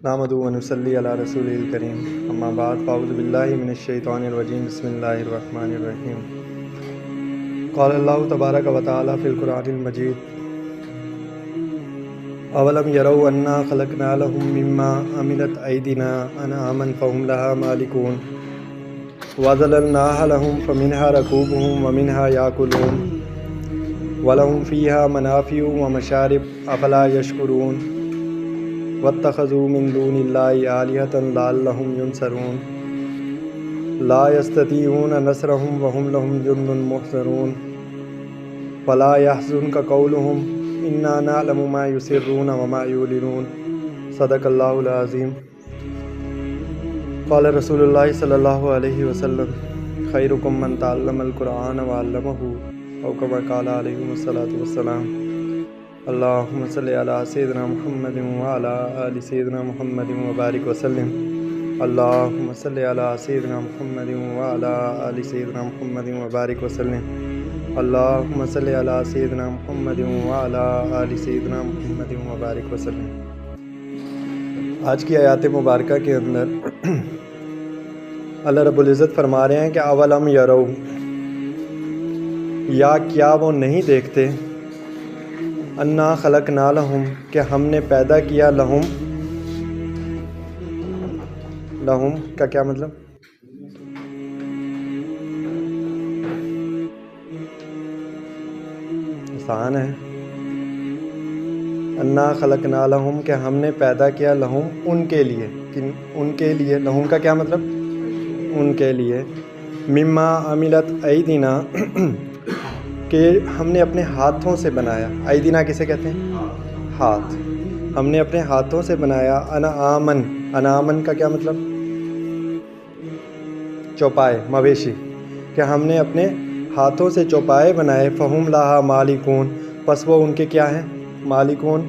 نحمدہ و نصلی علی رسولہ الکریم، اما بعد فاعوذ باللہ من الشیطان الرجیم، بسم اللہ الرحمن الرحیم۔ قال اللہ تبارک و تعالی فی القرآن المجید: اولم یروا انا خلقنا لهم مما عملت ایدینا انعاما فهم لها مالکون وذللناها لهم فمنها رکوبهم ومنها یاکلون ولهم فیها منافع ومشارب افلا یشکرون واتخذوا من دون اللہ آلہۃ لعلہم ینصرون لا یستطیعون نصرهم وهم لهم جند محضرون فلا يحزنك قولهم انا نعلم ما يسرون وما يعلنون صدق اللہ العظیم۔ قال رسول اللہ صلی اللہ علیہ وسلم: خیرکم من تعلم القرآن وعلمہ او کما قال علیہ الصلاۃ والسلام۔ اللہم صلی علی سیدنا محمد وعلی آل سیدنا محمد وبارک وسلم۔ اللہم صلی علی سیدنا محمد وعلی آل سیدنا محمد وبارک وسلم۔ اللہم صلی علی سیدنا محمد وعلی آل سیدنا محمد وبارک وسلم۔ آج کی آیات مبارکہ کے اندر اللہ رب العزت فرما رہے ہیں کہ اولم یرو، یا کیا وہ نہیں دیکھتے، انا خلقنا لہم، کہ ہم نے پیدا کیا، لہم کا کیا مطلب؟ آسان ہے۔ انا خلقنا لہم، کہ ہم نے پیدا کیا، لہم ان کے لیے، ان کے لیے، لہم کا کیا مطلب؟ ان کے لیے، مما عملت ایدینا، کہ ہم نے اپنے ہاتھوں سے بنایا۔ ایدینا کسے کہتے ہیں؟ ہاتھ۔ ہم نے اپنے ہاتھوں سے بنایا، انعامن، انعامن کا کیا مطلب؟ چوپائے، مویشی، کہ ہم نے اپنے ہاتھوں سے چوپائے بنائے، فہم لہا مالکون، پس وہ ان کے کیا ہیں؟ مالکون،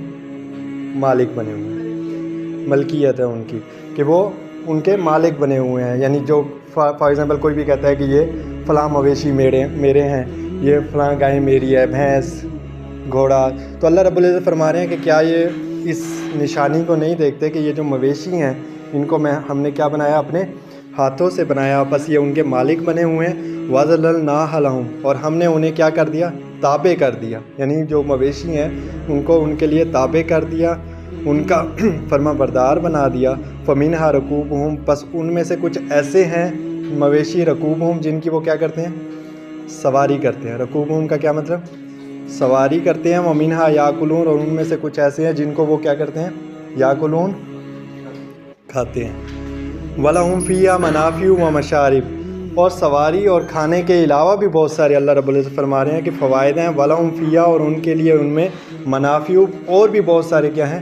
مالک بنے ہوئے ہیں، ملکیت ہے ان کی، کہ وہ ان کے مالک بنے ہوئے ہیں۔ یعنی جو فار ایگزامپل کوئی بھی کہتا ہے کہ یہ فلاں مویشی میرے ہیں، یہ فلاں گائے میری ہے، بھینس، گھوڑا، تو اللہ رب العزت فرما رہے ہیں کہ کیا یہ اس نشانی کو نہیں دیکھتے کہ یہ جو مویشی ہیں ان کو ہم نے کیا بنایا؟ اپنے ہاتھوں سے بنایا، بس یہ ان کے مالک بنے ہوئے ہیں۔ وَذَلَّلْنَاهَا لَهُمْ، اور ہم نے انہیں کیا کر دیا؟ تابع کر دیا، یعنی جو مویشی ہیں ان کو ان کے لیے تابع کر دیا، ان کا فرما بردار بنا دیا۔ فَمِنْهَا رَكُوبُهُمْ، پس ان میں سے کچھ ایسے ہیں مویشی، رکوبہم، جن کی وہ کیا کرتے ہیں؟ سواری کرتے ہیں۔ رکوبہم کا کیا مطلب؟ سواری کرتے ہیں۔ وَمِنْهَا یاکلون، اور ان میں سے کچھ ایسے ہیں جن کو وہ کیا کرتے ہیں؟ یاکلون، کھاتے ہیں۔ وَلَهُمْ فِيهَا مَنَافِعُ وَمَشَارِبُ، اور سواری اور کھانے کے علاوہ بھی بہت سارے اللہ رب العزت فرما رہے ہیں کہ فوائد ہیں۔ وَلَهُمْ فِيهَا، اور ان کے لیے ان میں منافع اور بھی بہت سارے کیا ہیں؟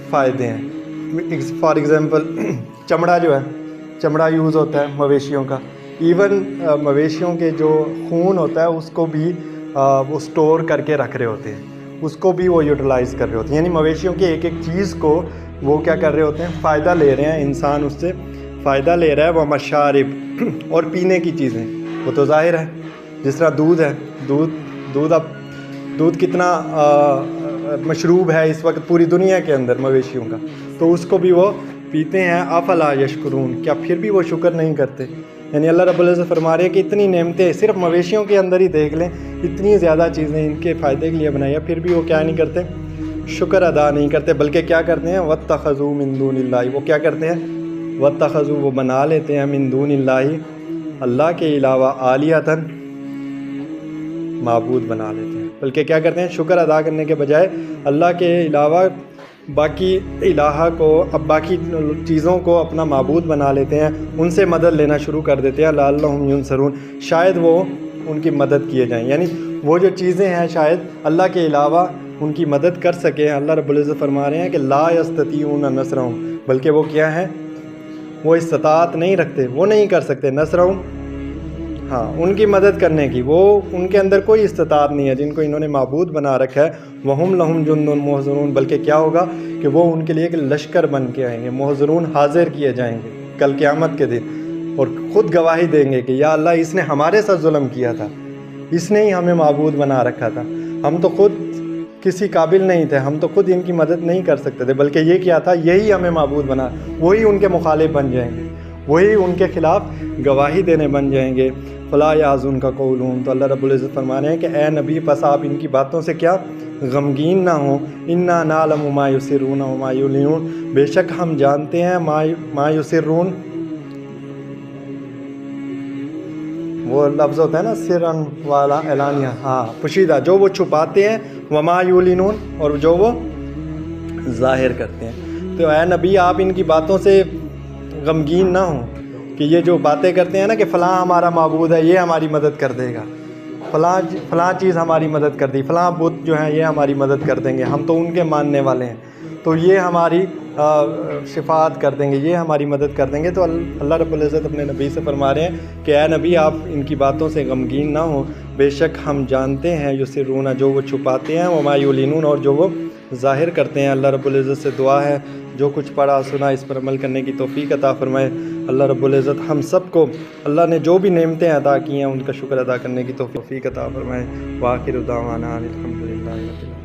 فائدے ہیں۔ فار ایگزامپل چمڑا جو ہے، چمڑا یوز ہوتا ہے مویشیوں کا، ایون مویشیوں کے جو خون ہوتا ہے اس کو بھی وہ سٹور کر کے رکھ رہے ہوتے ہیں، اس کو بھی وہ یوٹیلائز کر رہے ہوتے ہیں، یعنی مویشیوں کی ایک ایک چیز کو وہ کیا کر رہے ہوتے ہیں؟ فائدہ لے رہے ہیں، انسان اس سے فائدہ لے رہا ہے۔ وہ مشارب، اور پینے کی چیزیں، وہ تو ظاہر ہے، جس طرح دودھ ہے، دودھ کتنا مشروب ہے اس وقت پوری دنیا کے اندر مویشیوں کا، تو اس کو بھی وہ پیتے ہیں۔ افلا یشکرون، کیا پھر بھی وہ شکر نہیں کرتے؟ یعنی اللہ رب العزت فرما رہے ہیں کہ اتنی نعمتیں صرف مویشیوں کے اندر ہی دیکھ لیں، اتنی زیادہ چیزیں ان کے فائدے کے لیے بنائی ہیں، پھر بھی وہ کیا نہیں کرتے؟ شکر ادا نہیں کرتے، بلکہ کیا کرتے ہیں؟ واتخذوا من دون اللہ، وہ کیا کرتے ہیں؟ واتخذوا، وہ بنا لیتے ہیں، من دون اللہ، اللہ کے علاوہ، آلیہۃ، معبود بنا لیتے ہیں، بلکہ کیا کرتے ہیں؟ شکر ادا کرنے کے بجائے اللہ کے علاوہ باقی الہہ کو، اب باقی چیزوں کو اپنا معبود بنا لیتے ہیں، ان سے مدد لینا شروع کر دیتے ہیں۔ لعلہم ینصرون، شاید وہ ان کی مدد کیے جائیں، یعنی وہ جو چیزیں ہیں شاید اللہ کے علاوہ ان کی مدد کر سکیں۔ اللہ رب العزت فرما رہے ہیں کہ لا یستطیعون نصرہم، بلکہ وہ کیا ہیں؟ وہ استطاعت نہیں رکھتے، وہ نہیں کر سکتے۔ نصرہم، ہاں، ان کی مدد کرنے کی، وہ ان کے اندر کوئی استطاعت نہیں ہے، جن کو انہوں نے معبود بنا رکھا ہے۔ وَهُمْ لَهُمْ جُنْدٌ مُحْضَرُونَ، بلکہ کیا ہوگا کہ وہ ان کے لیے ایک لشکر بن کے آئیں گے، محضرون، حاضر کیے جائیں گے کل قیامت کے دن، اور خود گواہی دیں گے کہ یا اللہ، اس نے ہمارے ساتھ ظلم کیا تھا، اس نے ہی ہمیں معبود بنا رکھا تھا، ہم تو خود کسی قابل نہیں تھے، ہم تو خود ان کی مدد نہیں کر سکتے تھے، بلکہ یہ کیا تھا، یہی ہمیں معبود بنا، وہی ان کے مخالف بن جائیں گے، وہی ان کے خلاف گواہی دینے بن جائیں گے۔ فلا یحزن کا قولہم، تو اللہ رب العزت فرما رہے ہیں کہ اے نبی پس آپ ان کی باتوں سے کیا غمگین نہ ہوں۔ انا نعلم ما یسرون وما یعلنون، بے شک ہم جانتے ہیں ما یسرون، وہ لفظ ہوتا ہے نا سرن والا اعلانیہ، ہاں پوشیدہ، جو وہ چھپاتے ہیں، وما یعلنون، اور جو وہ ظاہر کرتے ہیں۔ تو اے نبی آپ ان کی باتوں سے غمگین نہ ہوں کہ یہ جو باتیں کرتے ہیں نا کہ فلاں ہمارا معبود ہے، یہ ہماری مدد کر دے گا، فلاں چیز ہماری مدد کر دی، فلاں بت جو ہیں یہ ہماری مدد کر دیں گے، ہم تو ان کے ماننے والے ہیں، تو یہ ہماری شفاعت کر دیں گے، یہ ہماری مدد کر دیں گے۔ تو اللہ رب العزت اپنے نبی سے فرما رہے ہیں کہ اے نبی آپ ان کی باتوں سے غمگین نہ ہوں، بے شک ہم جانتے ہیں یسرون، جو وہ چھپاتے ہیں، وما یعلنون، اور جو وہ ظاہر کرتے ہیں۔ اللہ رب العزت سے دعا ہے جو کچھ پڑھا سنا اس پر عمل کرنے کی توفیق عطا فرمائے۔ اللہ رب العزت ہم سب کو اللہ نے جو بھی نعمتیں عطا کی ہیں ان کا شکر ادا کرنے کی توفیق عطا فرمائے۔ وآخر دعوانا الحمدللہ رب العالمین۔